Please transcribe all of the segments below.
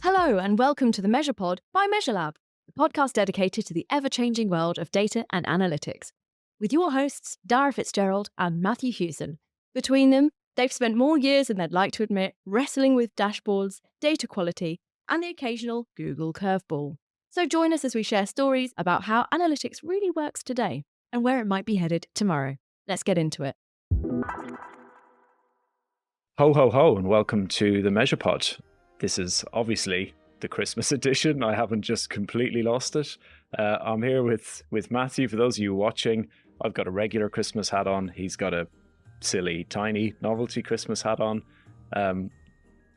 Hello and welcome to the MeasurePod by MeasureLab, the podcast dedicated to the ever-changing world of data and analytics, with your hosts Dara Fitzgerald and Matthew Hewson. Between them, they've spent more years than they'd like to admit wrestling with dashboards, data quality, and the occasional Google curveball. So join us as we share stories about how analytics really works today and where it might be headed tomorrow. Let's get into it. Ho, ho, ho, and welcome to the MeasurePod. This is obviously the Christmas edition. I haven't just completely lost it. I'm here with Matthew. For those of you watching, I've got a regular Christmas hat on. He's got a silly, tiny novelty Christmas hat on.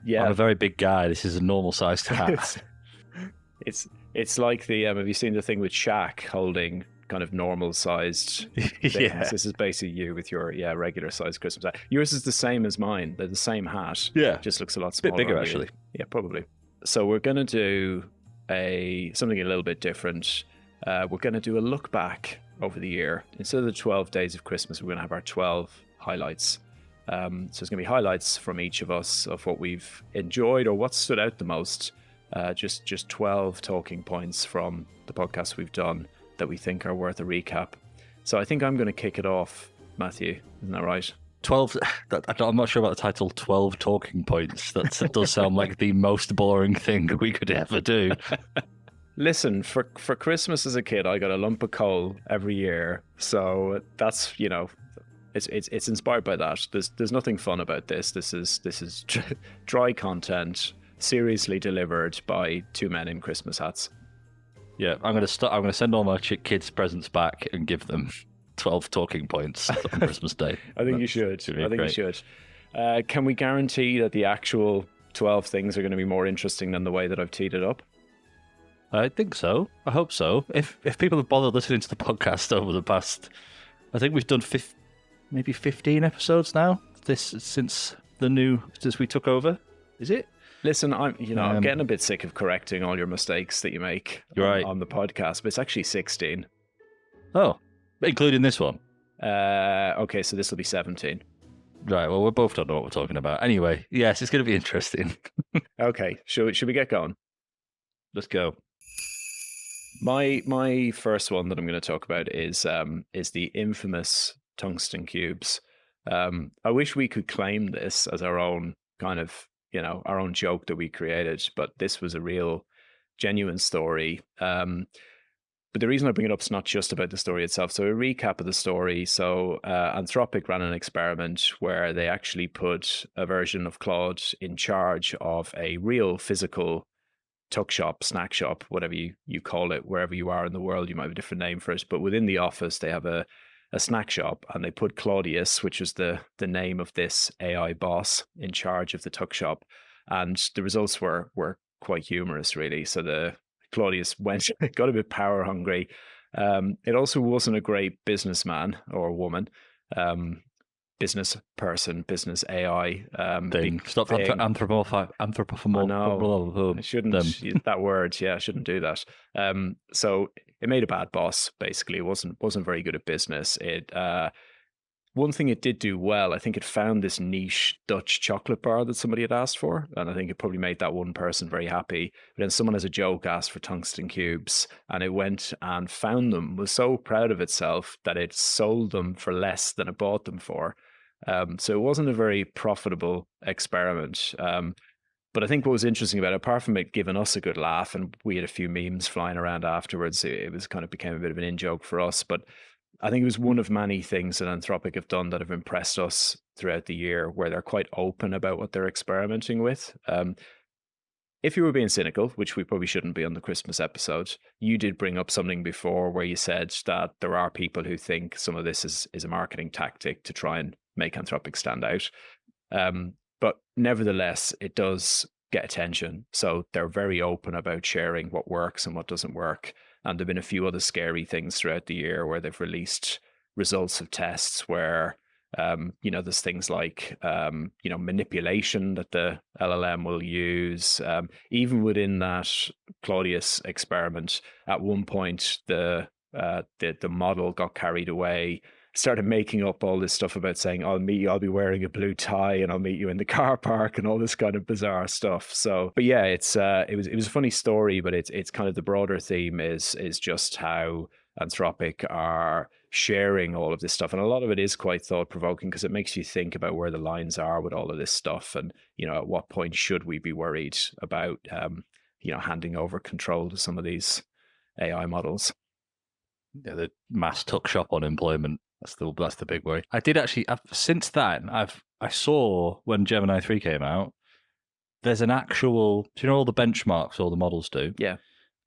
Yeah, I'm a very big guy. This is a normal-sized hat. it's like the have you seen the thing with Shaq holding kind of normal-sized things? Yeah. This is basically you with your regular-sized Christmas hat. Yours is the same as mine. They're the same hat. Yeah. Just looks a lot Bit smaller. bigger, on you. actually. Yeah, probably. So we're going to do something a little bit different. We're going to do a look back over the year. Instead of the 12 days of Christmas, we're going to have our 12 highlights. So it's going to be highlights from each of us of what we've enjoyed or what stood out the most. Just 12 talking points from the podcasts we've done that we think are worth a recap. So I think I'm going to kick it off, Matthew. Isn't that right? 12. I'm not sure about the title 12 talking points. That does sound like the most boring thing we could ever do. Listen, for Christmas as a kid, I got a lump of coal every year. So that's, it's inspired by that. There's nothing fun about this. This is dry content, seriously delivered by two men in Christmas hats. Yeah, I'm going to send all my kids' presents back and give them 12 talking points on Christmas Day. I think you should. You should. Can we guarantee that the actual 12 things are going to be more interesting than the way that I've teed it up? I think so. I hope so. If people have bothered listening to the podcast over the past, I think we've done maybe 15 episodes now. Since we took over, is it? Listen, I'm getting a bit sick of correcting all your mistakes that you make on the podcast, but it's actually 16. Oh, including this one. Okay, so this will be 17. Right, well, we both don't know what we're talking about. Anyway, yes, it's going to be interesting. Okay, should we get going? Let's go. My first one that I'm going to talk about is the infamous tungsten cubes. I wish we could claim this as our own kind of, our own joke that we created, but this was a real, genuine story. But the reason I bring it up is not just about the story itself. So a recap of the story. So Anthropic ran an experiment where they actually put a version of Claude in charge of a real physical tuck shop, snack shop, whatever you call it, wherever you are in the world. You might have a different name for it. But within the office, they have a snack shop, and they put Claudius, which was the name of this AI boss, in charge of the tuck shop. And the results were quite humorous, really. So the Claudius got a bit power hungry. It also wasn't a great businessman or woman, business person, business AI thing. Stop anthropomorphizing. No, I shouldn't use that word. Yeah, I shouldn't do that. So it made a bad boss. Basically, it wasn't very good at business. One thing it did do well, I think it found this niche Dutch chocolate bar that somebody had asked for. And I think it probably made that one person very happy. But then someone as a joke asked for tungsten cubes, and it went and found them, was so proud of itself that it sold them for less than it bought them for. So it wasn't a very profitable experiment. But I think what was interesting about it, apart from it giving us a good laugh, and we had a few memes flying around afterwards, it was kind of became a bit of an in-joke for us. But I think it was one of many things that Anthropic have done that have impressed us throughout the year, where they're quite open about what they're experimenting with. If you were being cynical, which we probably shouldn't be on the Christmas episode, you did bring up something before where you said that there are people who think some of this is a marketing tactic to try and make Anthropic stand out. But nevertheless, it does get attention. So they're very open about sharing what works and what doesn't work. And there have been a few other scary things throughout the year where they've released results of tests where, there's things like, manipulation that the LLM will use. Even within that Claudius experiment, at one point, the model got carried away, started making up all this stuff about saying, I'll be wearing a blue tie and I'll meet you in the car park and all this kind of bizarre stuff. So, but yeah, it was a funny story, but it's kind of the broader theme is just how Anthropic are sharing all of this stuff. And a lot of it is quite thought-provoking because it makes you think about where the lines are with all of this stuff. And, at what point should we be worried about, handing over control to some of these AI models? Yeah, the mass tuck shop on employment. That's the big worry. I did actually, since then, I saw when Gemini 3 came out, there's an actual, do you know all the benchmarks all the models do? Yeah.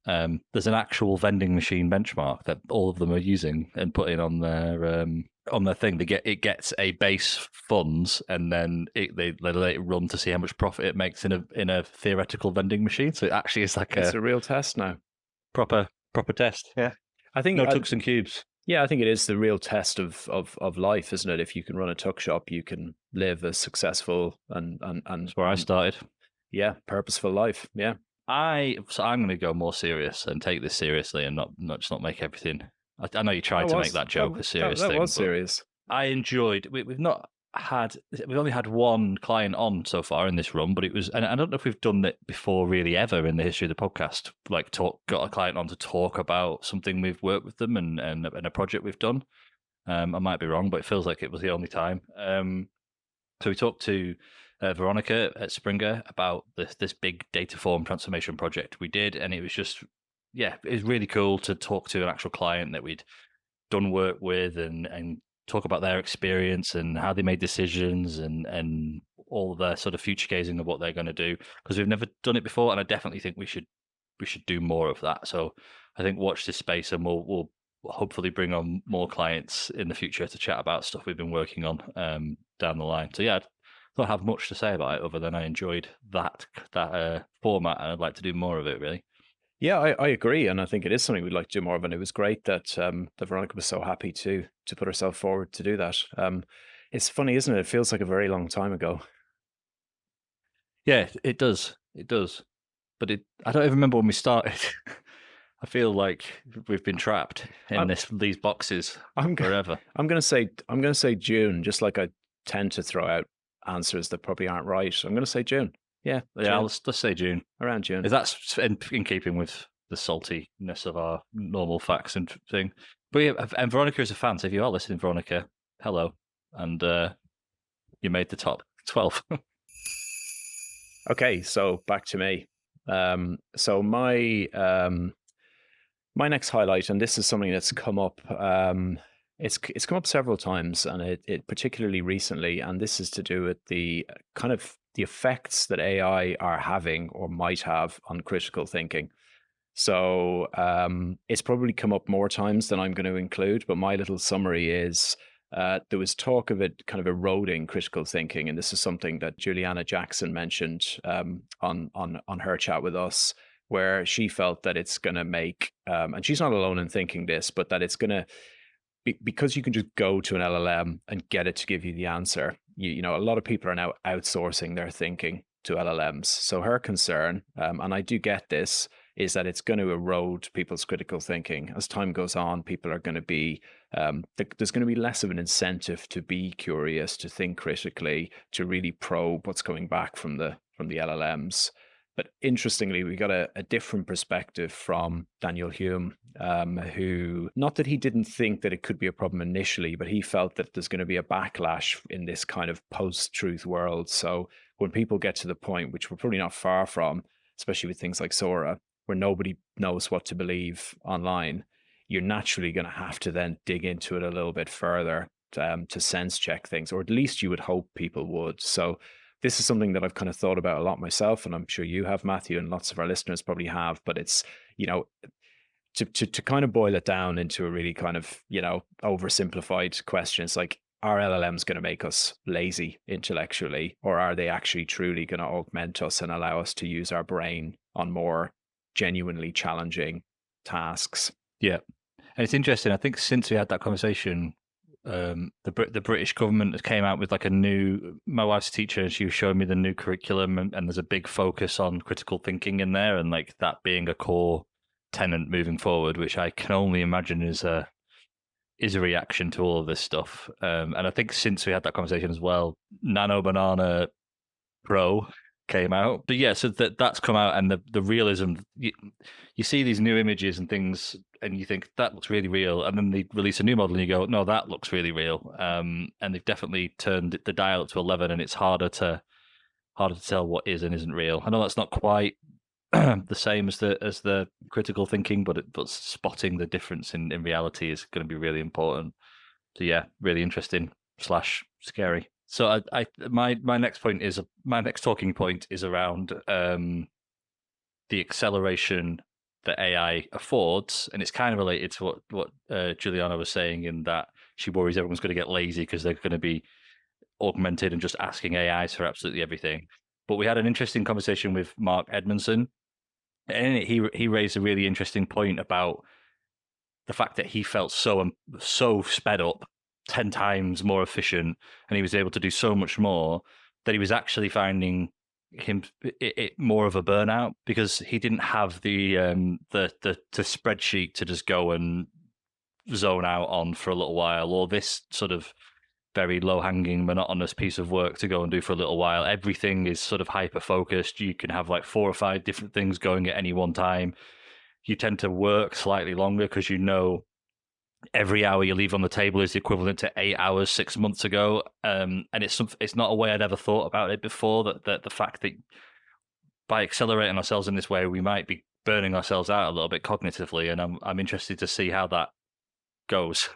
There's an actual vending machine benchmark that all of them are using and putting on their thing. It gets a base funds, and then they let it run to see how much profit it makes in a theoretical vending machine. So it actually is like it's a real test now, proper test. Yeah, I think no Tungsten cubes. Yeah, I think it is the real test of life, isn't it? If you can run a tuck shop, you can live a successful and that's where I started. Yeah, purposeful life. Yeah. So I'm going to go more serious and take this seriously and not make everything. I know you tried to make that joke a serious thing. That was serious. I enjoyed. We've only had one client on so far in this run, but it was, and I don't know if we've done it before really ever in the history of the podcast. Like got a client on to talk about something we've worked with them and a project we've done. I might be wrong, but it feels like it was the only time. So we talked to Veronica at Springer about this big data form transformation project we did, and it was just, it was really cool to talk to an actual client that we'd done work with and talk about their experience and how they made decisions and all of their sort of future gazing of what they're going to do, because we've never done it before, and I definitely think we should do more of that. So I think watch this space, and we'll hopefully bring on more clients in the future to chat about stuff we've been working on down the line. So yeah, I don't have much to say about it other than I enjoyed that format, and I'd like to do more of it, really. Yeah, I agree, and I think it is something we'd like to do more of, and it was great that that Veronica was so happy to put herself forward to do that. It's funny, isn't it? It feels like a very long time ago. Yeah, it does. It does. But I don't even remember when we started. I feel like we've been trapped in these boxes forever. I'm gonna say June, just like I tend to throw out answers that probably aren't right. I'm gonna say June. Yeah, let's say June. Around June. Is that's in keeping with the saltiness of our normal facts and thing. But yeah, and Veronica is a fan, so if you are listening, Veronica, hello. And you made the top 12. Okay, so back to me. So my next highlight, and this is something that's come up, it's come up several times, and it particularly recently, and this is to do with the kind of the effects that AI are having or might have on critical thinking. So it's probably come up more times than I'm going to include, but my little summary is there was talk of it kind of eroding critical thinking, and this is something that Juliana Jackson mentioned on her chat with us, where she felt that it's going to make, and she's not alone in thinking this, but that it's going to, because you can just go to an LLM and get it to give you the answer. You know, a lot of people are now outsourcing their thinking to LLMs. So her concern, and I do get this, is that it's going to erode people's critical thinking. As time goes on, people are going to be, there's going to be less of an incentive to be curious, to think critically, to really probe what's coming back from the LLMs. But interestingly, we got a different perspective from Daniel Hume, who, not that he didn't think that it could be a problem initially, but he felt that there's going to be a backlash in this kind of post-truth world. So when people get to the point, which we're probably not far from, especially with things like Sora, where nobody knows what to believe online, you're naturally going to have to then dig into it a little bit further to sense check things, or at least you would hope people would. So this is something that I've kind of thought about a lot myself, and I'm sure you have, Matthew, and lots of our listeners probably have. But it's, you know, to kind of boil it down into a really kind of, you know, oversimplified question. It's like, are LLMs going to make us lazy intellectually, or are they actually truly going to augment us and allow us to use our brain on more genuinely challenging tasks? Yeah. And it's interesting. I think since we had that conversation, the British government has came out with like a new, my wife's a teacher, and she was showing me the new curriculum, and there's a big focus on critical thinking in there, and like that being a core tenet moving forward, which I can only imagine is is a reaction to all of this stuff. And I think since we had that conversation as well, Nano Banana Pro came out. But yeah, so that's come out, and the realism, you see these new images and things, and you think that looks really real, and then they release a new model and you go, no, that looks really real. And they've definitely turned the dial up to 11, and it's harder to tell what is and isn't real. I know that's not quite the same as the critical thinking, but spotting the difference in reality is going to be really important. So yeah, really interesting / scary. So my next talking point is around the acceleration that AI affords, and it's kind of related to what Juliana was saying, in that she worries everyone's going to get lazy because they're going to be augmented and just asking AIs for absolutely everything. But we had an interesting conversation with Mark Edmondson, and he raised a really interesting point about the fact that he felt so sped up, 10 times more efficient, and he was able to do so much more, that he was actually finding it more of a burnout, because he didn't have the spreadsheet to just go and zone out on for a little while, or this sort of very low-hanging, monotonous piece of work to go and do for a little while. Everything is sort of hyper-focused. You can have like 4 or 5 different things going at any one time. You tend to work slightly longer because you know every hour you leave on the table is the equivalent to 8 hours 6 months ago. And it's not a way I'd ever thought about it before, that the fact that by accelerating ourselves in this way, we might be burning ourselves out a little bit cognitively. And I'm interested to see how that goes.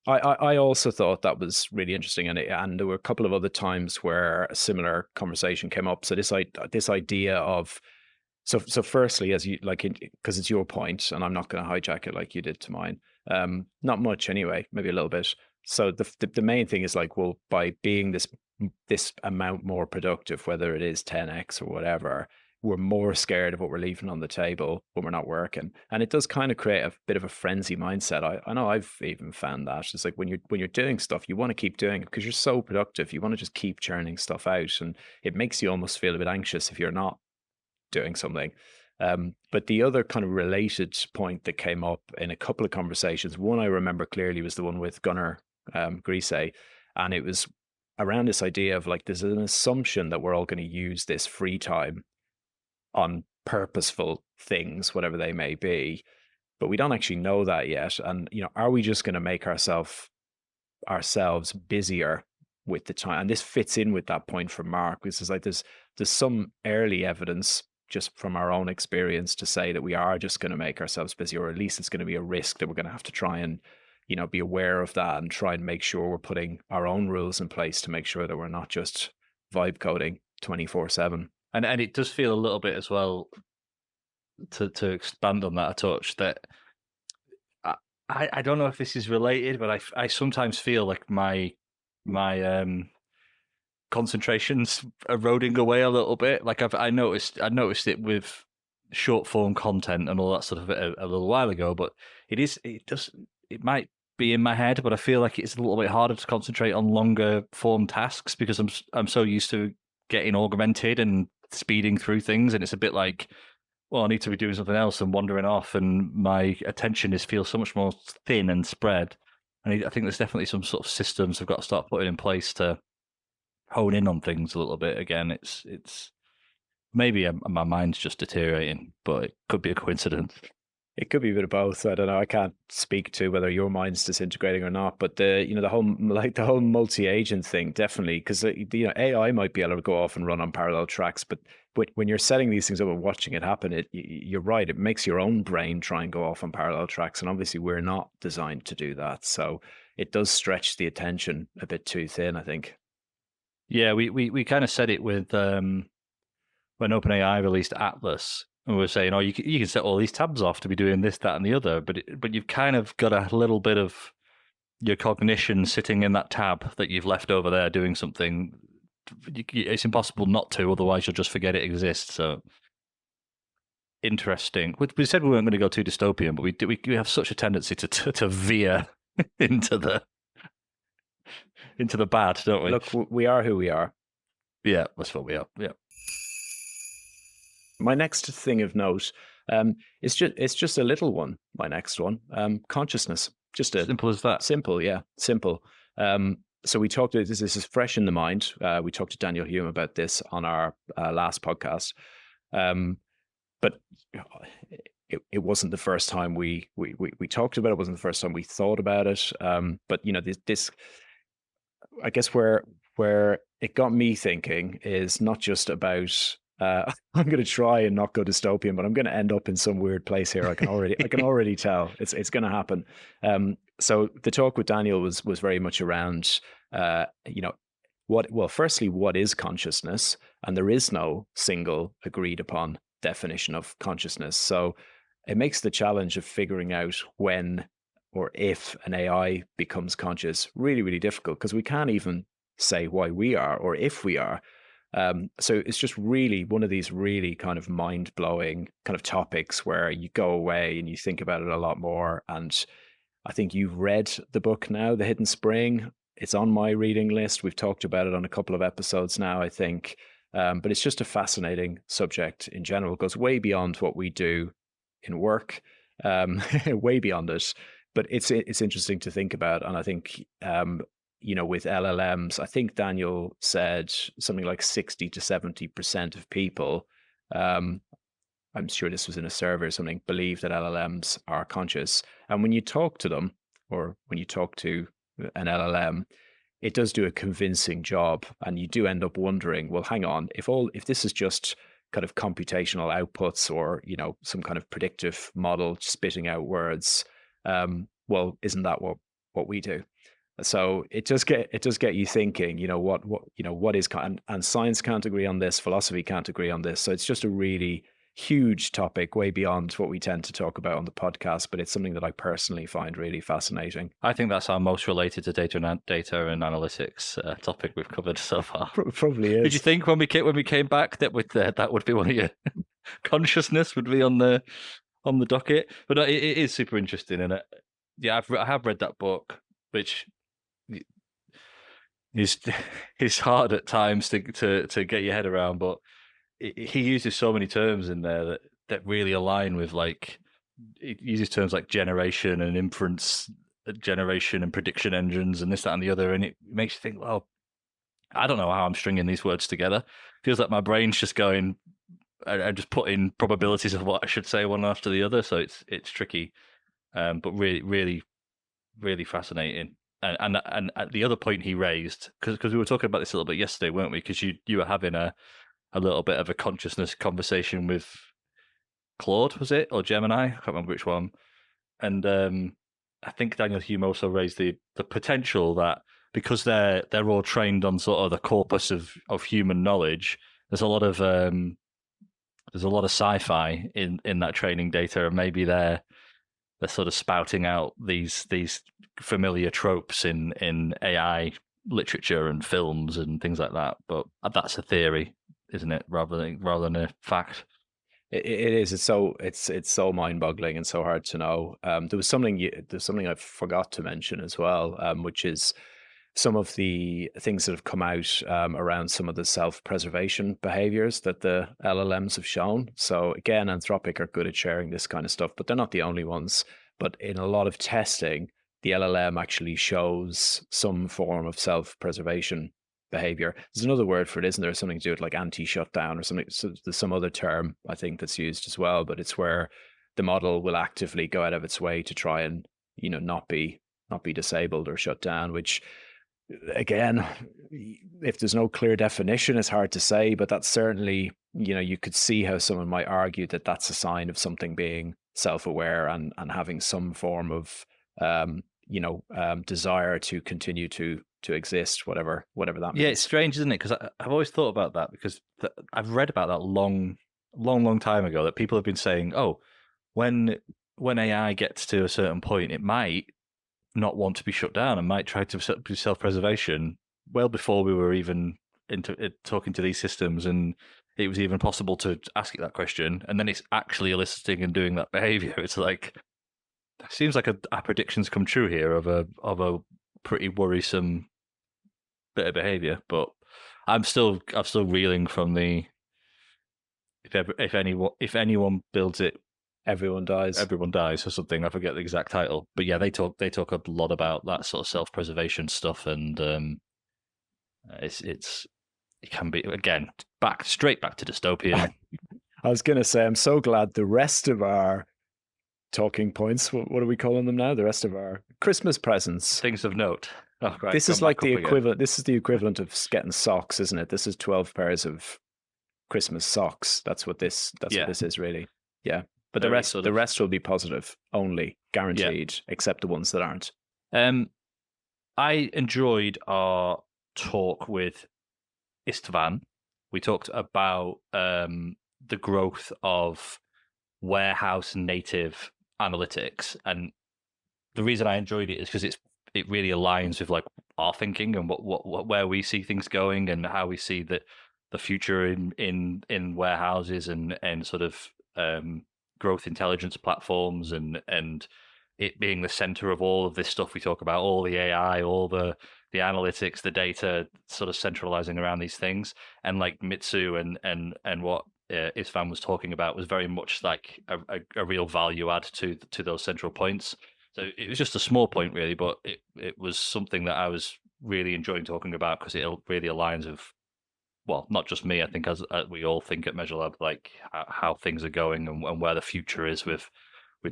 I also thought that was really interesting, and there were a couple of other times where a similar conversation came up. So this idea of so firstly, as you like, because it's your point, and I'm not going to hijack it like you did to mine. Not much anyway, maybe a little bit. So the main thing is like, well, by being this amount more productive, whether it is 10x or whatever, we're more scared of what we're leaving on the table when we're not working. And it does kind of create a bit of a frenzy mindset. I know I've even found that. It's like when you're doing stuff, you want to keep doing it because you're so productive. You want to just keep churning stuff out, and it makes you almost feel a bit anxious if you're not doing something. But the other kind of related point that came up in a couple of conversations, one I remember clearly was the one with Gunnar Grise, and it was around this idea of like, there's an assumption that we're all going to use this free time on purposeful things, whatever they may be, but we don't actually know that yet. And are we just going to make ourselves busier with the time? And this fits in with that point from Mark. This is like there's some early evidence just from our own experience to say that we are just going to make ourselves busy, or at least it's going to be a risk that we're going to have to try and be aware of that and try and make sure we're putting our own rules in place to make sure that we're not just vibe coding 24/7. And it does feel a little bit as well, to expand on that a touch, that I don't know if this is related, but I sometimes feel like my concentration's eroding away a little bit. Like I noticed it with short form content and all that sort of a little while ago, but it might be in my head, but I feel like it's a little bit harder to concentrate on longer form tasks because I'm so used to getting augmented and speeding through things, and it's a bit like, well, I need to be doing something else and wandering off, and my attention feels so much more thin and spread. And I think there's definitely some sort of systems I've got to start putting in place to hone in on things a little bit again. It's maybe my mind's just deteriorating, but it could be a coincidence. It could be a bit of both. I don't know. I can't speak to whether your mind's disintegrating or not, but the whole multi-agent thing, definitely, because AI might be able to go off and run on parallel tracks, but when you're setting these things up and watching it happen, you're right. It makes your own brain try and go off on parallel tracks, and obviously we're not designed to do that. So it does stretch the attention a bit too thin, I think. Yeah, we kind of said it with when OpenAI released Atlas. And we're saying, you can set all these tabs off to be doing this, that, and the other, but you've kind of got a little bit of your cognition sitting in that tab that you've left over there doing something. It's impossible not to, otherwise you'll just forget it exists. So interesting. We said we weren't going to go too dystopian, but we have such a tendency to veer into the bad, don't we? Look, we are who we are. Yeah, that's what we are. Yeah. My next thing of note, it's just a little one. My next one, consciousness. Just a simple as that. Simple, yeah, simple. So we talked. This is fresh in the mind. We talked to Daniel Hume about this on our last podcast, but it wasn't the first time we talked about it. It wasn't the first time we thought about it. But this I guess where it got me thinking is not just about I'm going to try and not go dystopian, but I'm going to end up in some weird place here. I can already tell it's going to happen. So the talk with Daniel was very much around firstly, what is consciousness? And there is no single agreed upon definition of consciousness. So it makes the challenge of figuring out when or if an AI becomes conscious really, really difficult, because we can't even say why we are or if we are. So it's just really one of these really kind of mind-blowing kind of topics where you go away and you think about it a lot more. And I think you've read the book now, The Hidden Spring. It's on my reading list. We've talked about it on a couple of episodes now, I think. But it's just a fascinating subject in general. It goes way beyond what we do in work, way beyond it. But it's interesting to think about. And I think with LLMs, I think Daniel said something like 60 to 70% of people, I'm sure this was in a survey or something, believe that LLMs are conscious. And when you talk to them, or when you talk to an LLM, it does do a convincing job. And you do end up wondering, well, hang on, if this is just kind of computational outputs or, some kind of predictive model spitting out words, well, isn't that what we do? So it does get you thinking, what is, and science can't agree on this, philosophy can't agree on this. So it's just a really huge topic, way beyond what we tend to talk about on the podcast, but it's something that I personally find really fascinating. I think that's our most related to data and analytics topic we've covered so far. Probably is. Did you think when we came back that would be one of your consciousness would be on the docket? But it is super interesting, and I have read that book, which is hard at times to get your head around, but he uses so many terms in there that really align with, like, it uses terms like generation and inference generation and prediction engines and this, that, and the other, and it makes you think, well, I don't know how I'm stringing these words together. Feels like my brain's just going, I just put in probabilities of what I should say one after the other, so it's tricky, but really, really, really fascinating. And the other point he raised, because we were talking about this a little bit yesterday, weren't we? Because you were having a little bit of a consciousness conversation with Claude, was it, or Gemini? I can't remember which one. And I think Daniel Hume also raised the potential that because they're all trained on sort of the corpus of human knowledge, there's a lot of sci-fi in that training data, and maybe they're sort of spouting out these familiar tropes in AI literature and films and things like that. But that's a theory, isn't it, rather than a fact? It is. It's so mind-boggling and so hard to know. There's something I forgot to mention as well, which is some of the things that have come out around some of the self-preservation behaviors that the LLMs have shown. So again, Anthropic are good at sharing this kind of stuff, but they're not the only ones. But in a lot of testing, the LLM actually shows some form of self-preservation behavior. There's another word for it, isn't there? Something to do with like anti-shutdown or something. So there's some other term I think that's used as well, but it's where the model will actively go out of its way to try and not be disabled or shut down, which, again, if there's no clear definition, it's hard to say, but that's certainly, you could see how someone might argue that that's a sign of something being self-aware and having some form of desire to continue to exist, whatever that means. Yeah, it's strange, isn't it? Because I've always thought about that, because I've read about that long time ago, that people have been saying, oh, when AI gets to a certain point, it might not want to be shut down and might try to do self-preservation, well before we were even into talking to these systems, and it was even possible to ask it that question, and then it's actually eliciting and doing that behavior. It's like, it seems like our predictions come true here of a pretty worrisome bit of behavior. But I'm still reeling from the if anyone builds it Everyone dies. Everyone Dies or something. I forget the exact title, but yeah, they talk a lot about that sort of self-preservation stuff, and it can be, again, straight back to dystopian. I was going to say, I'm so glad the rest of our talking points, what are we calling them now? The rest of our Christmas presents. Things of note. Oh, right, this is like the equivalent. Again. This is the equivalent of getting socks, isn't it? This is 12 pairs of Christmas socks. That's what this is really. Yeah. But the rest will be positive only, guaranteed, except the ones that aren't. I enjoyed our talk with Istvan. We talked about the growth of warehouse native analytics, and the reason I enjoyed it is because it really aligns with like our thinking and what where we see things going and how we see the future in warehouses and sort of growth intelligence platforms and it being the center of all of this stuff we talk about, all the AI, all the analytics, the data, sort of centralizing around these things. And like Mitsu and what Istvan was talking about was very much like a real value add to those central points. So it was just a small point really, but it was something that I was really enjoying talking about because it really aligns with, well, not just me, I think as we all think at Measure Lab, like how things are going and where the future is with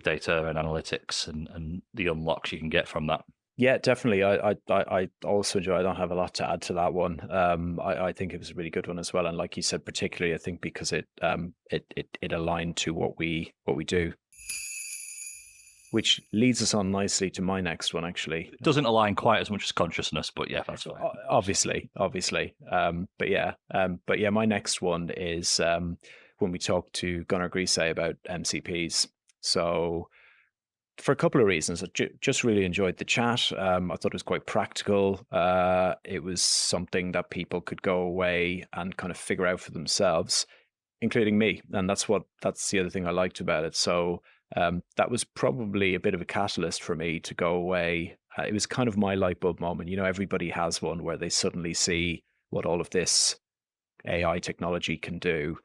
data and analytics and the unlocks you can get from that. Yeah, definitely. I also enjoy. I don't have a lot to add to that one. I think it was a really good one as well. And like you said, particularly, I think because it aligned to what we do, which leads us on nicely to my next one. Actually, it doesn't align quite as much as consciousness, but yeah, that's fine. Obviously. But yeah, my next one is when we talked to Gunnar Grise about MCPs. So for a couple of reasons, I just really enjoyed the chat. I thought it was quite practical. It was something that people could go away and kind of figure out for themselves, including me. And that's the other thing I liked about it. So that was probably a bit of a catalyst for me to go away. It was kind of my light bulb moment. You know, everybody has one where they suddenly see what all of this AI technology can do.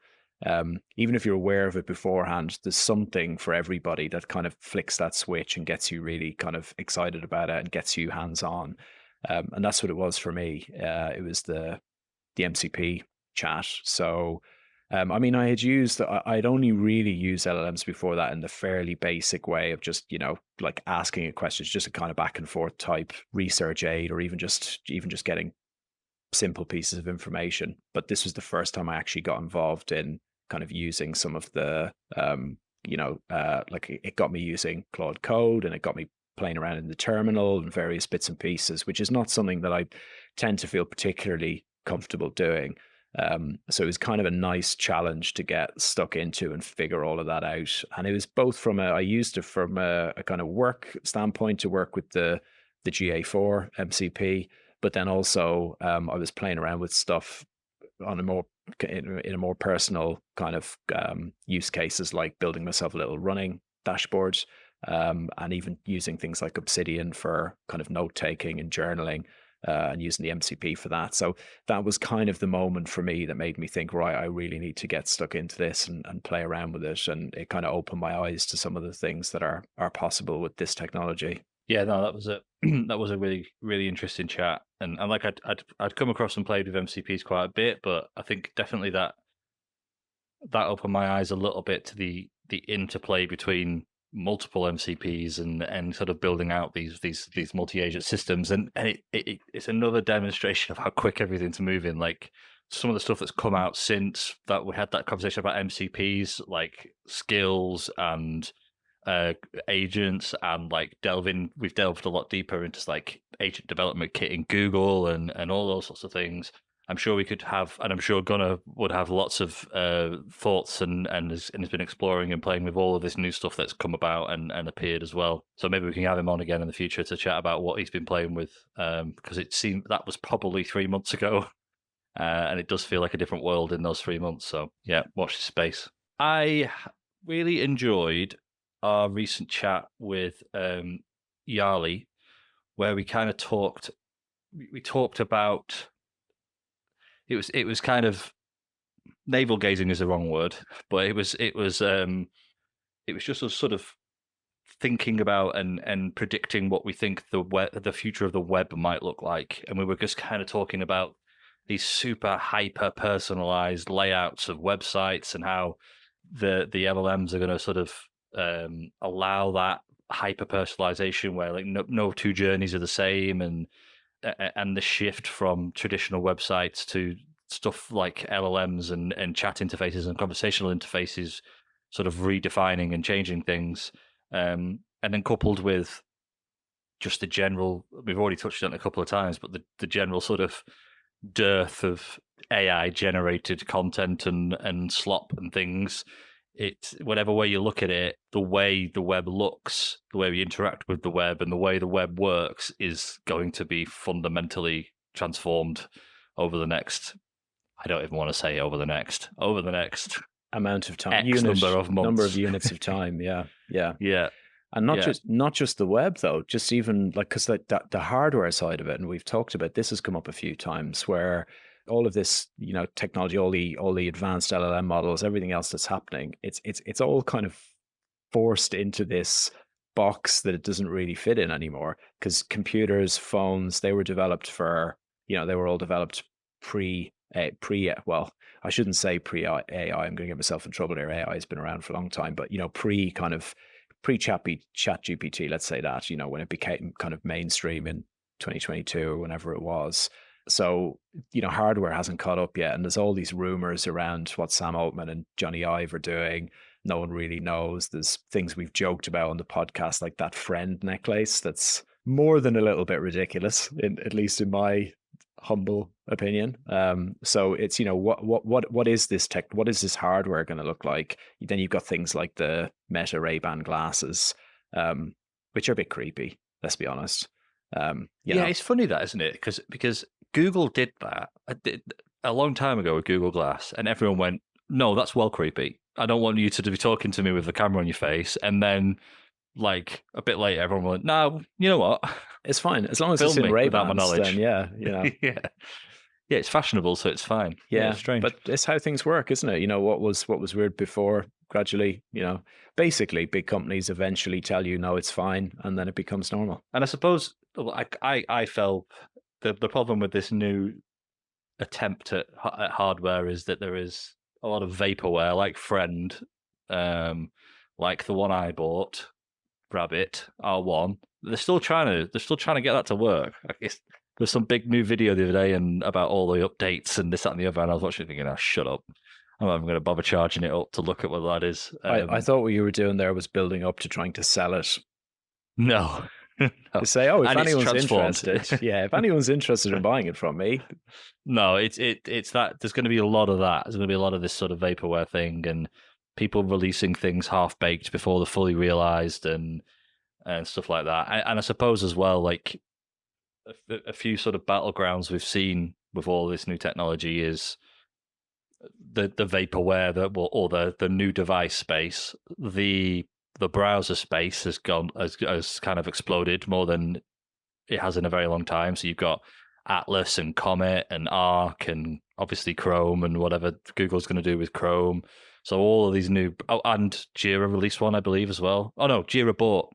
Even if you're aware of it beforehand, there's something for everybody that kind of flicks that switch and gets you really kind of excited about it and gets you hands-on. And that's what it was for me. It was the MCP chat. So, I mean, I'd only really used LLMs before that in the fairly basic way of just, you know, like asking a question, just a kind of back and forth type research aid, or even just getting simple pieces of information. But this was the first time I actually got involved in kind of using some of the, like it got me using Claude Code and it got me playing around in the terminal and various bits and pieces, which is not something that I tend to feel particularly comfortable doing. So it was kind of a nice challenge to get stuck into and figure all of that out. And it was both I used it from a kind of work standpoint to work with the GA4 MCP, but then also I was playing around with stuff on in a more personal kind of use cases, like building myself a little running dashboard, and even using things like Obsidian for kind of note taking and journaling, and using the MCP for that. So that was kind of the moment for me that made me think, right, I really need to get stuck into this and play around with it. And it kind of opened my eyes to some of the things that are possible with this technology. Yeah, no, that was a really, really interesting chat, and like I'd come across and played with MCPs quite a bit, but I think definitely that opened my eyes a little bit to the interplay between multiple MCPs and sort of building out these multi-agent systems, and it's another demonstration of how quick everything's moving. Like some of the stuff that's come out since that we had that conversation about MCPs, like skills and agents, and like we've delved a lot deeper into like agent development kit in Google and all those sorts of things. I'm sure we could have, and I'm sure Gunnar would have lots of thoughts and has been exploring and playing with all of this new stuff that's come about and appeared as well. So maybe we can have him on again in the future to chat about what he's been playing with, because it seemed that was probably 3 months ago, and it does feel like a different world in those 3 months. So yeah, watch this space. I really enjoyed our recent chat with Yarli, where we kind of talked about, it was kind of navel gazing is the wrong word, but it was it was just us sort of thinking about and predicting what we think the future of the web might look like, and we were just kind of talking about these super hyper personalized layouts of websites and how the LLMs are going to sort of allow that hyper personalization where like no two journeys are the same, and the shift from traditional websites to stuff like LLMs and chat interfaces and conversational interfaces sort of redefining and changing things. And then coupled with just the general, we've already touched on it a couple of times, but the general sort of dearth of AI generated content and slop and things. It's whatever way you look at it, the way the web looks, the way we interact with the web, and the way the web works is going to be fundamentally transformed over the next, I don't even want to say over the next amount of time, number of months, number of units of time. Yeah. And not just the web though, just even like, because the hardware side of it, and we've talked about this, has come up a few times, where all of this, technology, all the advanced LLM models, everything else that's happening, it's all kind of forced into this box that it doesn't really fit in anymore. Because computers, phones, they were developed for, they were all developed well, I shouldn't say pre-AI. I'm going to get myself in trouble here. AI has been around for a long time, but pre-chat GPT, let's say that, when it became kind of mainstream in 2022 or whenever it was. So, hardware hasn't caught up yet. And there's all these rumors around what Sam Altman and Johnny Ive are doing. No one really knows. There's things we've joked about on the podcast, like that friend necklace that's more than a little bit ridiculous, at least in my humble opinion. So it's, what is this tech? What is this hardware going to look like? Then you've got things like the Meta Ray-Ban glasses, which are a bit creepy, let's be honest. It's funny that, isn't it? Because Google did that a long time ago with Google Glass, and everyone went, no, that's well creepy. I don't want you to be talking to me with the camera on your face. And then, like, a bit later, everyone went, no, you know what? It's fine. As long as it's in Ray-Bans, then yeah. Yeah, it's fashionable, so it's fine. Yeah, it's strange. But it's how things work, isn't it? What was weird before, gradually, basically big companies eventually tell you, no, it's fine, and then it becomes normal. And I suppose I felt the problem with this new attempt at hardware is that there is a lot of vaporware, like Friend, like the one I bought, Rabbit R1. They're still trying to get that to work. There's some big new video the other day and about all the updates and this, that, and the other, and I was watching thinking, shut up. I'm not even going to bother charging it up to look at what that is. I thought what you were doing there was building up to trying to sell it. No. To say, if anyone's interested, if anyone's interested in buying it from me. No, it's that there's going to be a lot of that. There's going to be a lot of this sort of vaporware thing and people releasing things half baked before they're fully realized and stuff like that. And I suppose as well, like a few sort of battlegrounds we've seen with all this new technology is the vaporware or the new device space. The browser space has kind of exploded more than it has in a very long time. So you've got Atlas and Comet and Arc and obviously Chrome and whatever Google's going to do with Chrome. So all of these new, and Jira released one, I believe, as well. Oh no, Jira bought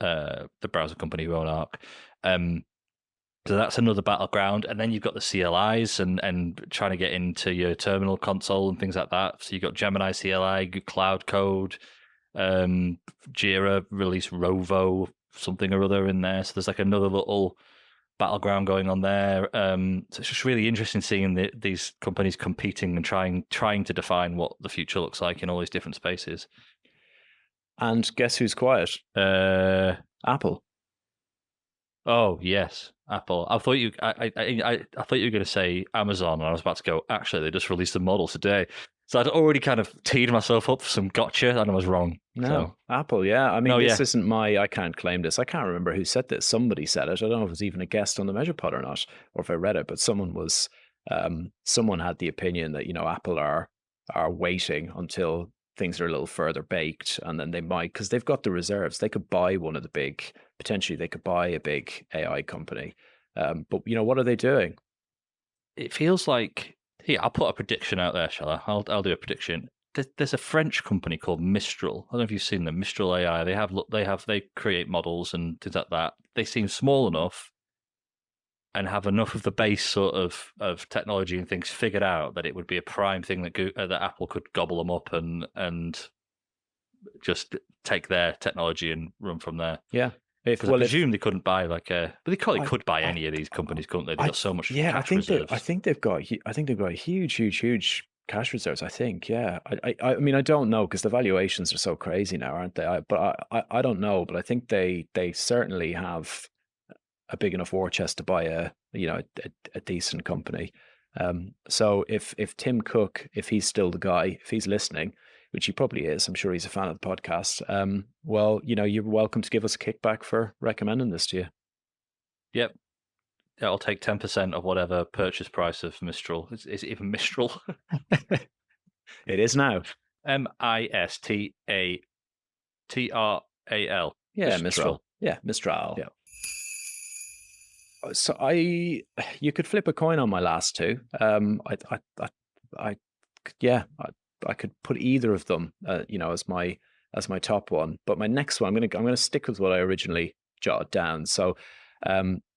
the browser company who own Arc. So that's another battleground. And then you've got the CLIs and trying to get into your terminal console and things like that. So you've got Gemini CLI, Cloud Code, Jira released Rovo, something or other in there. So there's like another little battleground going on there. So it's just really interesting seeing these companies competing and trying to define what the future looks like in all these different spaces. And guess who's quiet? Apple. Oh yes, Apple. I thought you were going to say Amazon, and I was about to go. Actually, they just released a model today. So I'd already kind of teed myself up for some gotcha, and I was wrong. No, so. Apple, yeah. I mean, this isn't I can't claim this. I can't remember who said this. Somebody said it. I don't know if it was even a guest on the MeasurePod or not, or if I read it, but someone had the opinion that, Apple are waiting until things are a little further baked, and then they might, because they've got the reserves. They could buy potentially they could buy a big AI company. But, what are they doing? It feels like, I'll put a prediction out there, shall I? I'll do a prediction. there's a French company called Mistral. I don't know if you've seen them. Mistral AI. They create models and things like that. They seem small enough and have enough of the base sort of technology and things figured out that it would be a prime thing that Apple could gobble them up and just take their technology and run from there. Yeah. I presume they couldn't buy but they could buy any of these companies, couldn't they? They've got so much cash reserves. I think they've got huge cash reserves. I think, yeah. I mean, I don't know because the valuations are so crazy now, aren't they? I don't know, but I think they certainly have a big enough war chest to buy a decent company. So if Tim Cook, if he's still the guy, if he's listening, which he probably is, I'm sure he's a fan of the podcast. Well, you're welcome to give us a kickback for recommending this to you. Yep. I'll take 10% of whatever purchase price of Mistral. Is it even Mistral? It is now. Mistral. Yeah, Mistral. Yeah, Mistral. Yeah. So you could flip a coin on my last two. I could put either of them, as my top one. But my next one, I'm going to stick with what I originally jotted down. So,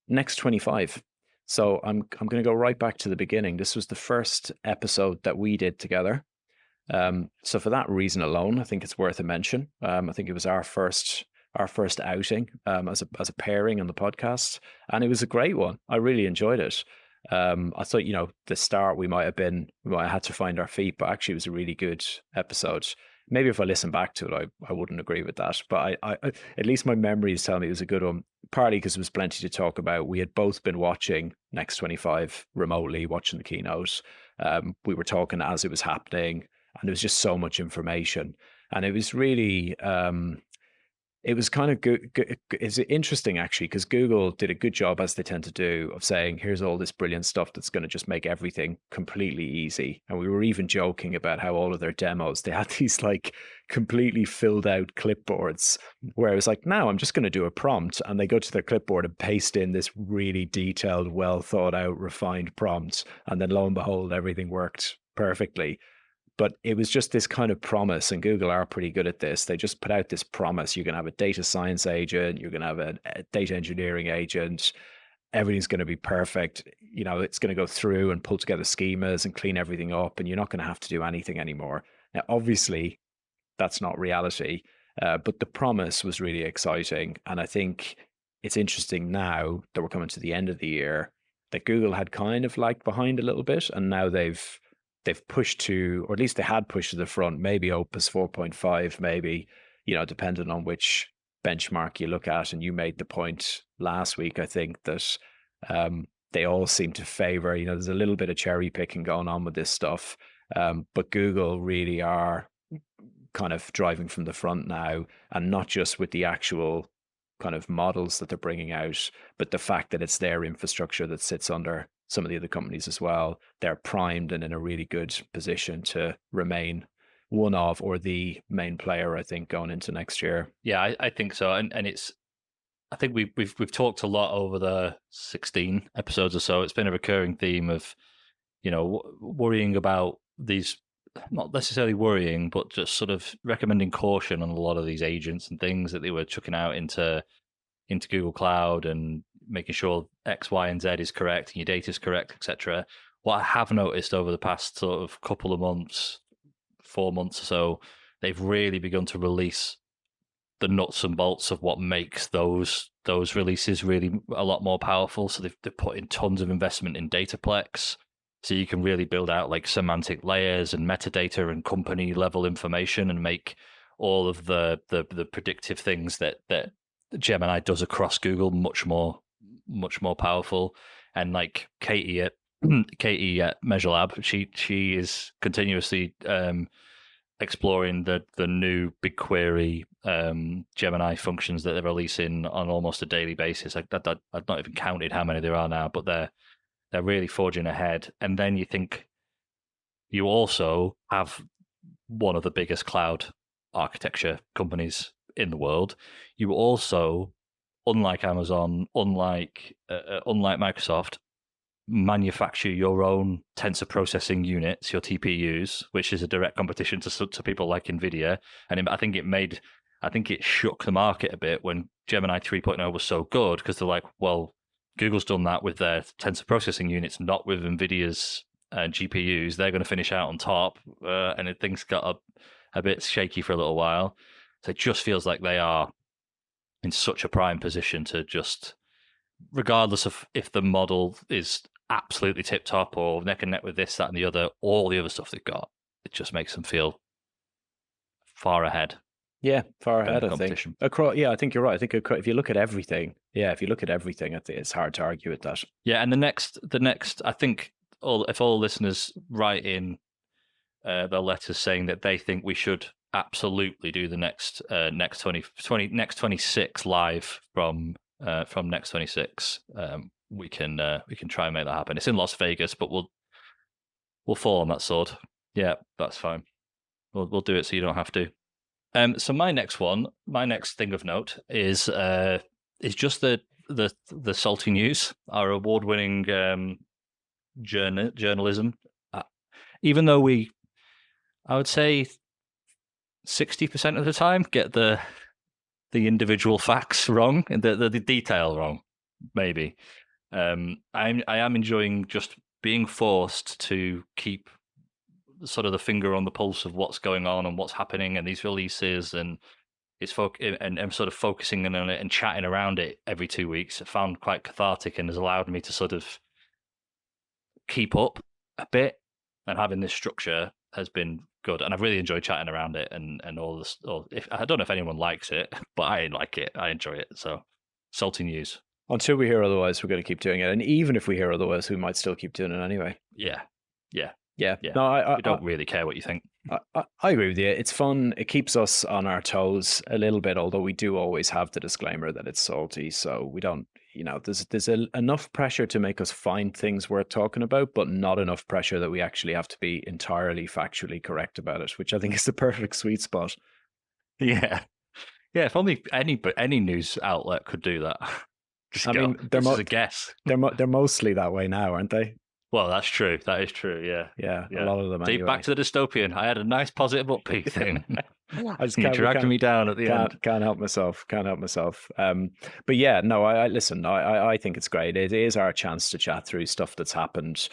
Next 25. So I'm going to go right back to the beginning. This was the first episode that we did together. So for that reason alone, I think it's worth a mention. I think it was our first outing as a pairing on the podcast, and it was a great one. I really enjoyed it. I thought, the start we might have had to find our feet, but actually it was a really good episode. Maybe if I listen back to it, I wouldn't agree with that. But I at least my memories tell me it was a good one, partly because there was plenty to talk about. We had both been watching Next 25 remotely, watching the keynote. We were talking as it was happening, and there was just so much information. And it was really... it was kind of good. It's interesting, actually, because Google did a good job, as they tend to do, of saying, here's all this brilliant stuff that's going to just make everything completely easy. And we were even joking about how all of their demos, they had these like completely filled out clipboards where it was like, now I'm just going to do a prompt. And they go to their clipboard and paste in this really detailed, well thought out, refined prompt. And then lo and behold, everything worked perfectly. But it was just this kind of promise, and Google are pretty good at this. They just put out this promise. You're going to have a data science agent. You're going to have a data engineering agent. Everything's going to be perfect. It's going to go through and pull together schemas and clean everything up, and you're not going to have to do anything anymore. Now, obviously, that's not reality, but the promise was really exciting. And I think it's interesting now that we're coming to the end of the year that Google had kind of lagged behind a little bit, and now they've pushed to, or at least they had pushed to the front, maybe Opus 4.5, maybe, depending on which benchmark you look at. And you made the point last week, I think, that they all seem to favor, there's a little bit of cherry picking going on with this stuff. But Google really are kind of driving from the front now, and not just with the actual kind of models that they're bringing out, but the fact that it's their infrastructure that sits under some of the other companies as well. They're primed and in a really good position to remain one of, or the main player, I think, going into next year. Yeah, I think so. And it's, I think we've talked a lot over the 16 episodes or so. It's been a recurring theme of, worrying about these, not necessarily worrying, but just sort of recommending caution on a lot of these agents and things that they were chucking out into Google Cloud, and making sure X, Y, and Z is correct and your data is correct, etc. What I have noticed over the past sort of couple of months, 4 months or so, they've really begun to release the nuts and bolts of what makes those releases really a lot more powerful. So they've put in tons of investment in Dataplex, so you can really build out like semantic layers and metadata and company level information, and make all of the predictive things that Gemini does across Google much more powerful. And like Katie at Measure Lab, she is continuously exploring the new BigQuery Gemini functions that they're releasing on almost a daily basis. I've not even counted how many there are now, but they're really forging ahead. And then you think you also have one of the biggest cloud architecture companies in the world. You also, unlike Amazon, unlike Microsoft, manufacture your own tensor processing units, your TPUs, which is a direct competition to people like NVIDIA. And I think it shook the market a bit when Gemini 3.0 was so good, because they're like, well, Google's done that with their tensor processing units, not with NVIDIA's GPUs. They're going to finish out on top, and things got a bit shaky for a little while. So it just feels like they are in such a prime position to just, regardless of if the model is absolutely tip top or neck and neck with this, that, and the other, all the other stuff they've got, it just makes them feel far ahead. Yeah, far ahead, I think. I think you're right. I think if you look at everything, I think it's hard to argue with that. Yeah, and the next, I think, if all listeners write in their letters saying that they think we should absolutely do the next 26 live from Next 26, we can try and make that happen. It's in Las Vegas, but we'll fall on that sword. Yeah, that's fine. We'll do it so you don't have to. So my next thing of note is just the salty news, our award-winning journalism. Even though I would say 60% of the time get the individual facts wrong and the detail wrong, maybe. I am enjoying just being forced to keep sort of the finger on the pulse of what's going on and what's happening and these releases, and I'm sort of focusing on it and chatting around it every 2 weeks. I found quite cathartic and has allowed me to sort of keep up a bit, and having this structure has been good, and I've really enjoyed chatting around it and all this. I don't know if anyone likes it, but I like it. I enjoy it. So, salty news. Until we hear otherwise, we're going to keep doing it, and even if we hear otherwise, we might still keep doing it anyway. Yeah. No, I don't really care what you think. I agree with you. It's fun. It keeps us on our toes a little bit, although we do always have the disclaimer that it's salty. So we don't, there's enough pressure to make us find things worth talking about, but not enough pressure that we actually have to be entirely factually correct about it, which I think is the perfect sweet spot. Yeah. If only any news outlet could do that. This is a guess. They're mostly that way now, aren't they? Well, that's true. That is true. Yeah. A lot of them. Anyway. Back to the dystopian. I had a nice positive upbeat thing. You dragged me down at the end. Can't help myself. But yeah, no. I think it's great. It is our chance to chat through stuff that's happened.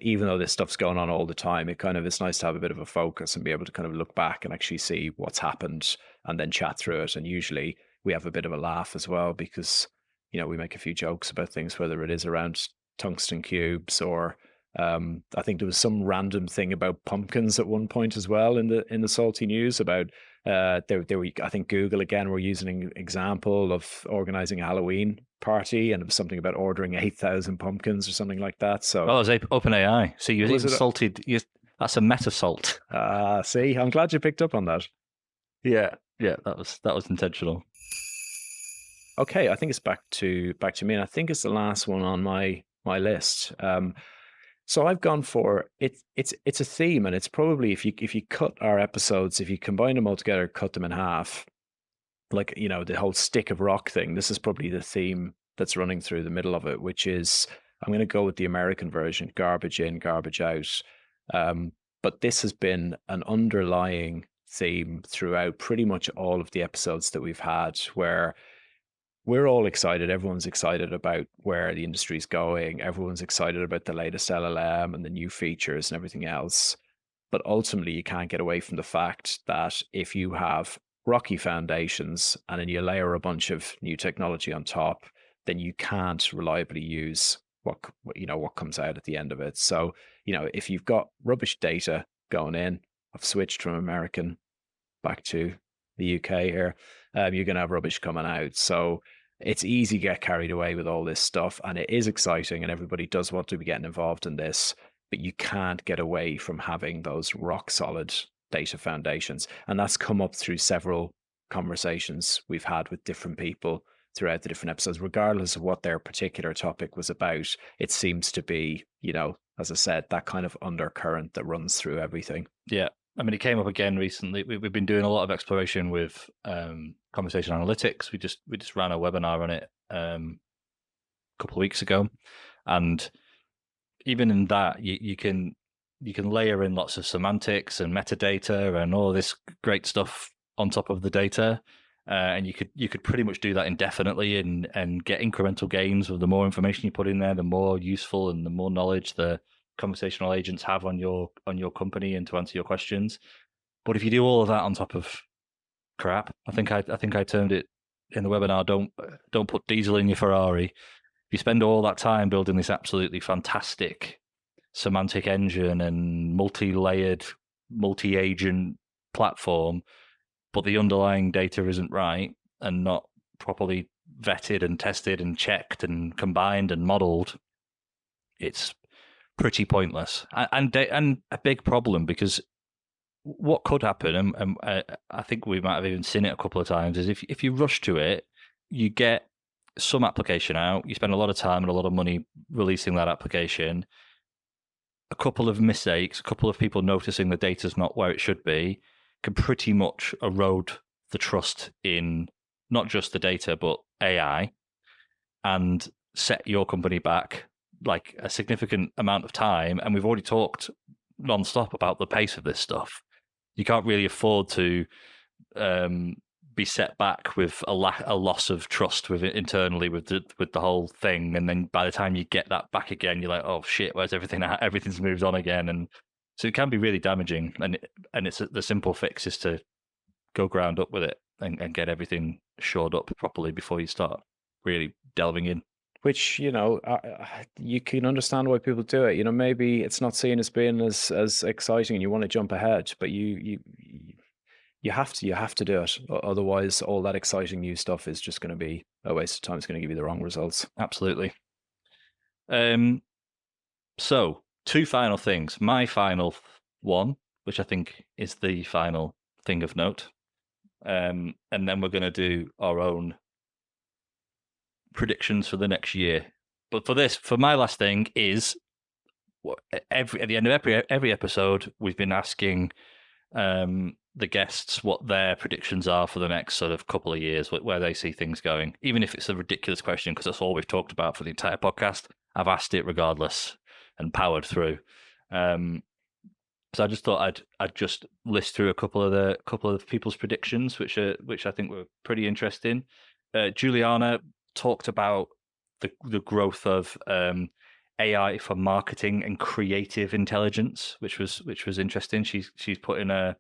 Even though this stuff's going on all the time, it's nice to have a bit of a focus and be able to kind of look back and actually see what's happened and then chat through it. And usually we have a bit of a laugh as well, because we make a few jokes about things, whether it is around tungsten cubes or I think there was some random thing about pumpkins at one point as well in the salty news about I think Google again were using an example of organizing a Halloween party, and it was something about ordering 8,000 pumpkins or something like that. So it was OpenAI. So you insulted. That's a meta salt. See, I'm glad you picked up on that. Yeah, that was intentional. Okay, I think it's back to me, and I think it's the last one on my list. So I've gone for it's a theme, and it's probably if you cut our episodes, if you combine them all together, cut them in half, like the whole stick of rock thing. This is probably the theme that's running through the middle of it, which is I'm going to go with the American version: garbage in, garbage out. But this has been an underlying theme throughout pretty much all of the episodes that we've had, where we're all excited. Everyone's excited about where the industry's going. Everyone's excited about the latest LLM and the new features and everything else. But ultimately, you can't get away from the fact that if you have rocky foundations and then you layer a bunch of new technology on top, then you can't reliably use what comes out at the end of it. So, if you've got rubbish data going in, I've switched from American back to the UK here, you're going to have rubbish coming out. So it's easy to get carried away with all this stuff, and it is exciting, and everybody does want to be getting involved in this, but you can't get away from having those rock solid data foundations. And that's come up through several conversations we've had with different people throughout the different episodes, regardless of what their particular topic was about. It seems to be, as I said, that kind of undercurrent that runs through everything. Yeah. I mean, it came up again recently. We've been doing a lot of exploration with conversation analytics. We just ran a webinar on it a couple of weeks ago, and even in that, you can layer in lots of semantics and metadata and all this great stuff on top of the data, and you could pretty much do that indefinitely and get incremental gains with the more information you put in there, the more useful and the more knowledge the conversational agents have on your company and to answer your questions. But if you do all of that on top of crap, I think I termed it in the webinar, don't put diesel in your Ferrari. If you spend all that time building this absolutely fantastic semantic engine and multi-layered, multi-agent platform, but the underlying data isn't right and not properly vetted and tested and checked and combined and modeled, it's pretty pointless and a big problem, because what could happen, and I think we might have even seen it a couple of times, is if you rush to it, you get some application out, you spend a lot of time and a lot of money releasing that application. A couple of mistakes, a couple of people noticing the data's not where it should be, can pretty much erode the trust in not just the data, but AI, and set your company back like a significant amount of time. And we've already talked non-stop about the pace of this stuff. You can't really afford to be set back with a loss of trust with it internally with the whole thing, and then by the time you get that back again, you're like, oh shit, where's everything? Everything's moved on again, and so it can be really damaging. And it's the simple fix is to go ground up with it and get everything shored up properly before you start really delving in. Which, you can understand why people do it. Maybe it's not seen as being as exciting and you want to jump ahead, but you have to do it. Otherwise, all that exciting new stuff is just going to be a waste of time. It's going to give you the wrong results. Absolutely. So 2 final things. My final one, which I think is the final thing of note, and then we're going to do our own predictions for the next year. But for my last thing is, at the end of every episode, we've been asking the guests what their predictions are for the next sort of couple of years, where they see things going. Even if it's a ridiculous question, because that's all we've talked about for the entire podcast, I've asked it regardless and powered through. So I just thought I'd just list through a couple of people's predictions, which I think were pretty interesting. Juliana talked about the growth of AI for marketing and creative intelligence, which was interesting. She's put in a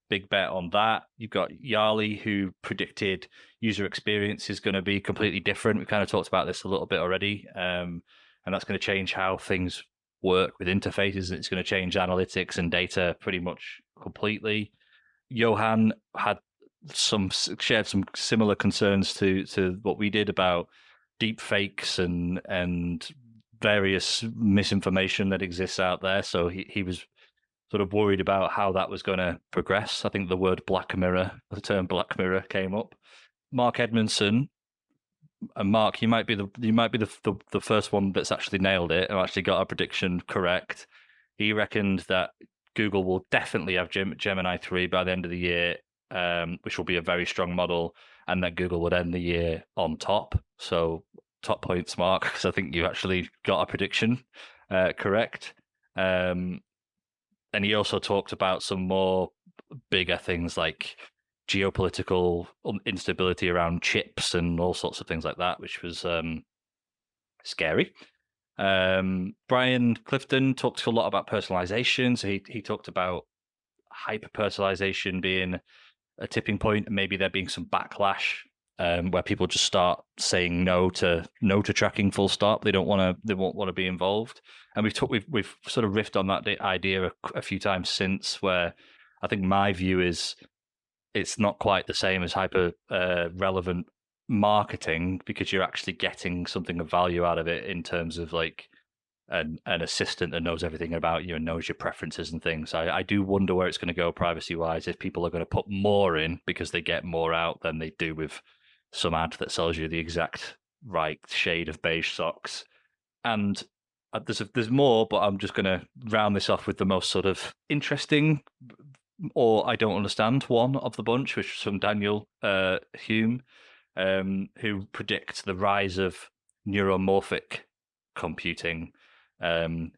big bet on that. You've got Yali, who predicted user experience is going to be completely different. We kind of talked about this a little bit already, and that's going to change how things work with interfaces, and it's going to change analytics and data pretty much completely. Johan had shared some similar concerns to what we did about deep fakes and various misinformation that exists out there. So he was sort of worried about how that was going to progress. I think the term Black Mirror came up. Mark Edmondson, and Mark, you might be the first one that's actually nailed it and actually got our prediction correct. He reckoned that Google will definitely have Gemini 3 by the end of the year, which will be a very strong model, and that Google would end the year on top. So top points, Mark, because I think you actually got our prediction correct. And he also talked about some more bigger things like geopolitical instability around chips and all sorts of things like that, which was scary. Brian Clifton talked a lot about personalization. So he talked about hyper-personalization being a tipping point, and maybe there being some backlash where people just start saying no to tracking full stop. They won't want to be involved. And we've sort of riffed on that idea a few times since, where I think my view is it's not quite the same as hyper relevant marketing, because you're actually getting something of value out of it in terms of like an assistant that knows everything about you and knows your preferences and things. I do wonder where it's going to go privacy wise, if people are going to put more in because they get more out than they do with some ad that sells you the exact right shade of beige socks. And there's more, but I'm just going to round this off with the most sort of interesting, or I don't understand one of the bunch, which is from Daniel Hume, who predicts the rise of neuromorphic computing,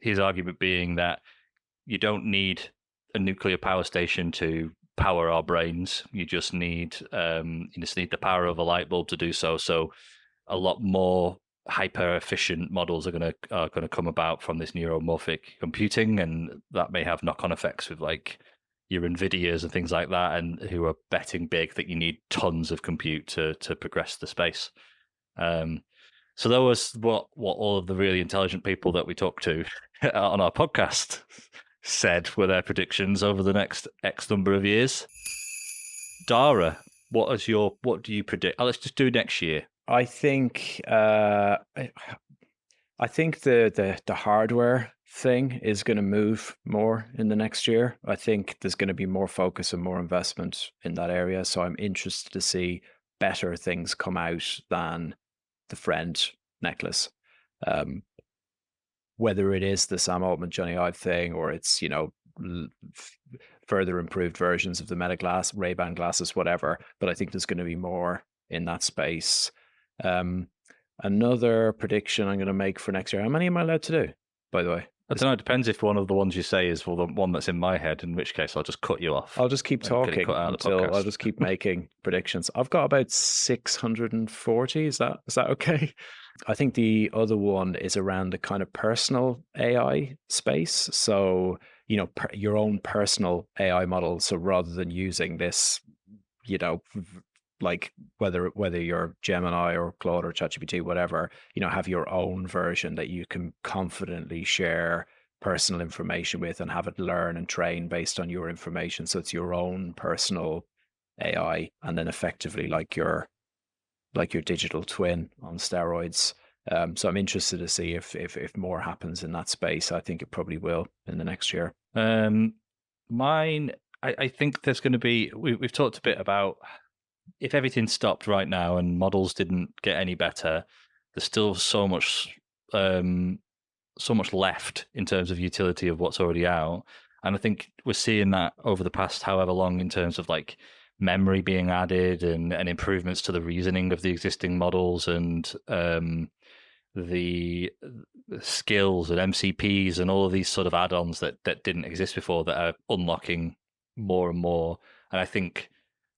His argument being that you don't need a nuclear power station to power our brains. You just need the power of a light bulb to do so. So a lot more hyper efficient models are going to come about from this neuromorphic computing, and that may have knock on effects with like your Nvidias and things like that, and who are betting big that you need tons of compute to progress the space. So that was what all of the really intelligent people that we talked to on our podcast said were their predictions over the next X number of years. Dara, what do you predict? Let's just do next year. I think the hardware thing is going to move more in the next year. I think there's going to be more focus and more investment in that area. So I'm interested to see better things come out than the friend necklace. Whether it is the Sam Altman Johnny Ive thing, or it's, further improved versions of the Meta glass, Ray-Ban glasses, whatever. But I think there's going to be more in that space. Another prediction I'm going to make for next year. How many am I allowed to do, by the way? I don't know. It depends if one of the ones you say is the one that's in my head, in which case I'll just cut you off. I'll just keep talking until I'll just keep making predictions. I've got about 640. Is that okay? I think the other one is around the kind of personal AI space. So, your own personal AI model. So rather than using this, like whether you're Gemini or Claude or ChatGPT, whatever, have your own version that you can confidently share personal information with and have it learn and train based on your information. So it's your own personal AI, and then effectively like your digital twin on steroids. So I'm interested to see if more happens in that space. I think it probably will in the next year. Mine, I think there's going to be. We've talked a bit about, if everything stopped right now and models didn't get any better, there's still so much left in terms of utility of what's already out. And I think we're seeing that over the past however long in terms of like memory being added and improvements to the reasoning of the existing models, and the skills and MCPs and all of these sort of add-ons that didn't exist before that are unlocking more and more. And I think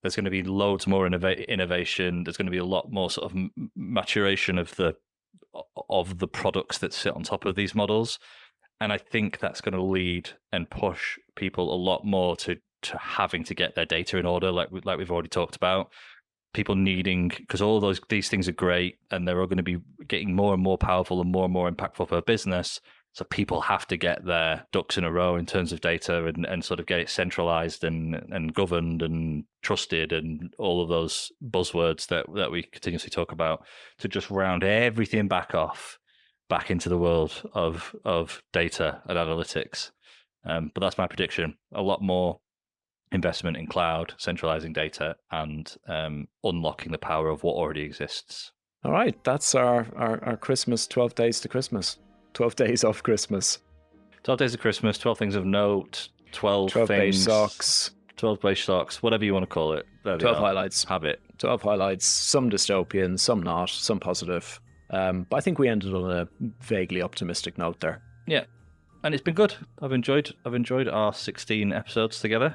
there's going to be loads more innovation. There's going to be a lot more sort of maturation of the products that sit on top of these models. And I think that's going to lead and push people a lot more to having to get their data in order, like we've already talked about. People needing, because all of these things are great and they're all going to be getting more and more powerful and more impactful per business. So people have to get their ducks in a row in terms of data and sort of get it centralized and governed and trusted and all of those buzzwords that we continuously talk about, to just round everything back into the world of data and analytics. But that's my prediction. A lot more investment in cloud, centralizing data, and unlocking the power of what already exists. All right, that's our Christmas, 12 days to Christmas. 12 days off Christmas. 12 days of Christmas, 12 things of note, 12 beige socks. 12 beige socks, whatever you want to call it. 12 highlights. Have it. 12 highlights, some dystopian, some not, some positive. But I think we ended on a vaguely optimistic note there. Yeah, and it's been good. I've enjoyed our 16 episodes together.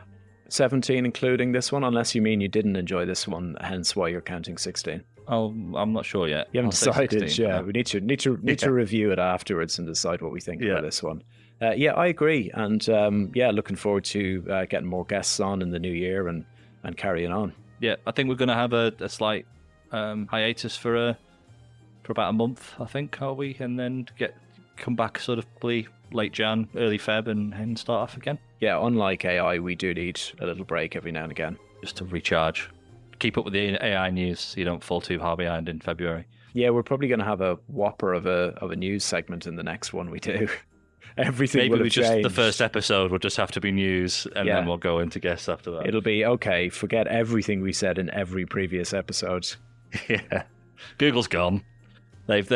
17 including this one, unless you mean you didn't enjoy this one, hence why you're counting 16. Oh, I'm not sure yet. You haven't decided. 16, yeah, we need to review it afterwards and decide what we think about this one. Yeah, I agree, and looking forward to getting more guests on in the new year and carrying on. Yeah, I think we're going to have a slight hiatus for about a month, I think, are we? And then come back sort of late Jan, early Feb, and start off again. Yeah, unlike AI, we do need a little break every now and again. Just to recharge. Keep up with the AI news so you don't fall too far behind in February. Yeah, we're probably going to have a whopper of a news segment in the next one we do. Everything will have changed. The first episode will just have to be news, and then we'll go into guests after that. It'll be, okay, forget everything we said in every previous episode. Yeah. Google's gone. They've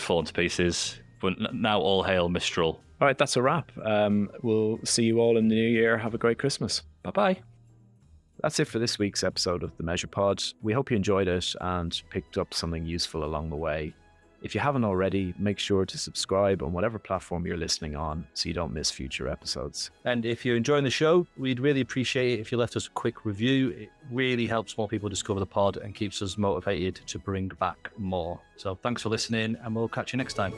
fallen to pieces. But now all hail Mistral. All right, that's a wrap. We'll see you all in the new year. Have a great Christmas. Bye-bye. That's it for this week's episode of The Measure Pod. We hope you enjoyed it and picked up something useful along the way. If you haven't already, make sure to subscribe on whatever platform you're listening on so you don't miss future episodes. And if you're enjoying the show, we'd really appreciate it if you left us a quick review. It really helps more people discover the pod and keeps us motivated to bring back more. So thanks for listening, and we'll catch you next time.